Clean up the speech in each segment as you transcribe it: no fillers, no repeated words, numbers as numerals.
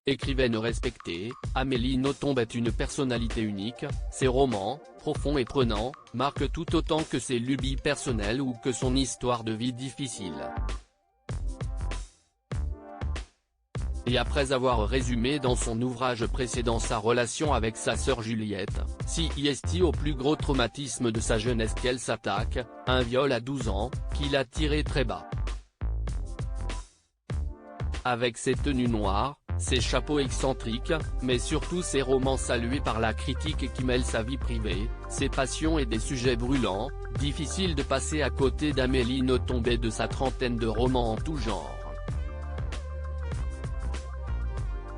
Écrivaine respectée, Amélie Nothomb est une personnalité unique, ses romans, profonds et prenants, marquent tout autant que ses lubies personnelles ou que son histoire de vie difficile. Et après avoir résumé dans son ouvrage précédent sa relation avec sa sœur Juliette, CIST au plus gros traumatisme de sa jeunesse qu'elle s'attaque, un viol à 12 ans, qui l'a tiré très bas. Avec ses tenues noires, ses chapeaux excentriques, mais surtout ses romans salués par la critique qui mêlent sa vie privée, ses passions et des sujets brûlants, difficile de passer à côté d'Amélie Nothomb et de sa trentaine de romans en tout genre.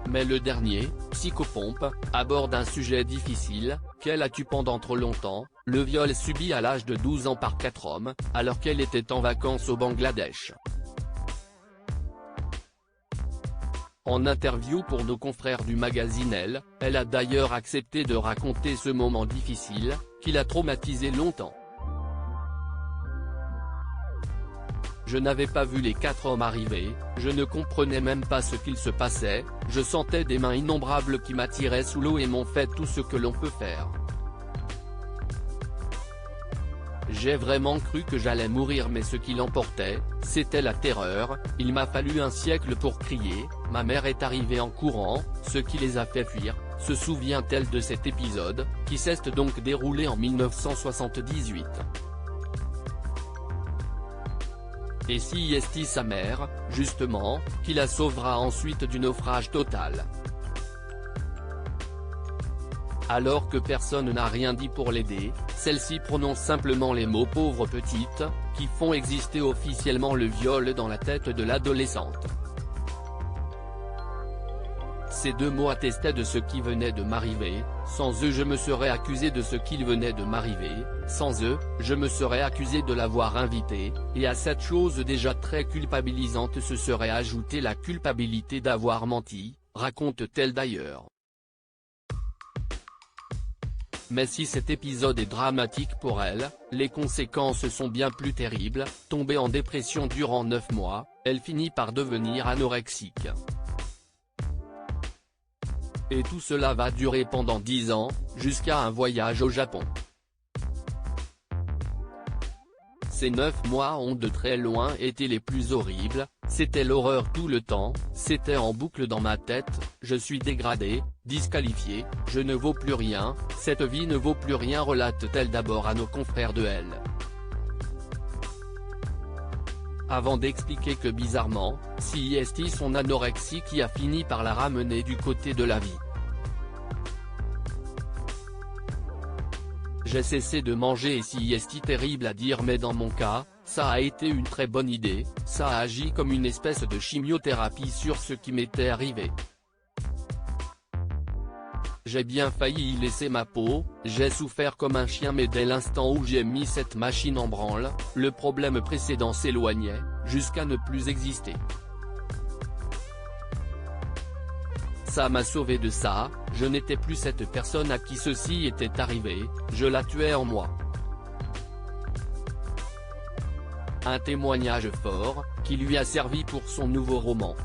Mais le dernier, Psychopompe, aborde un sujet difficile, qu'elle a tué pendant trop longtemps, le viol subi à l'âge de 12 ans par 4 hommes, alors qu'elle était en vacances au Bangladesh. En interview pour nos confrères du magazine Elle a d'ailleurs accepté de raconter ce moment difficile, qui l'a traumatisé longtemps. Je n'avais pas vu les 4 hommes arriver, je ne comprenais même pas ce qu'il se passait, je sentais des mains innombrables qui m'attiraient sous l'eau et m'ont fait tout ce que l'on peut faire. J'ai vraiment cru que j'allais mourir mais ce qui l'emportait, c'était la terreur, il m'a fallu un siècle pour crier, ma mère est arrivée en courant, ce qui les a fait fuir, se souvient-elle de cet épisode, qui s'est donc déroulé en 1978. Et CIST sa mère, justement, qui la sauvera ensuite du naufrage total. Alors que personne n'a rien dit pour l'aider, celle-ci prononce simplement les mots « pauvre petite », qui font exister officiellement le viol dans la tête de l'adolescente. Ces 2 mots attestaient de ce qui venait de m'arriver, sans eux je me serais accusé de ce qu'il venait de m'arriver, sans eux, je me serais accusé de l'avoir invité, et à cette chose déjà très culpabilisante se serait ajoutée la culpabilité d'avoir menti, raconte-t-elle d'ailleurs. Mais si cet épisode est dramatique pour elle, les conséquences sont bien plus terribles, tombée en dépression durant 9 mois, elle finit par devenir anorexique. Et tout cela va durer pendant 10 ans, jusqu'à un voyage au Japon. Ces 9 mois ont de très loin été les plus horribles, c'était l'horreur tout le temps, c'était en boucle dans ma tête, je suis dégradé, disqualifié, je ne vaux plus rien, cette vie ne vaut plus rien relate-t-elle d'abord à nos confrères de Elle. Avant d'expliquer que bizarrement, CIST son anorexie qui a fini par la ramener du côté de la vie. J'ai cessé de manger et CIST terrible à dire mais dans mon cas, ça a été une très bonne idée, ça a agi comme une espèce de chimiothérapie sur ce qui m'était arrivé. J'ai bien failli y laisser ma peau, j'ai souffert comme un chien mais dès l'instant où j'ai mis cette machine en branle, le problème précédent s'éloignait, jusqu'à ne plus exister. Ça m'a sauvé de ça, je n'étais plus cette personne à qui ceci était arrivé, je la tuais en moi. Un témoignage fort, qui lui a servi pour son nouveau roman.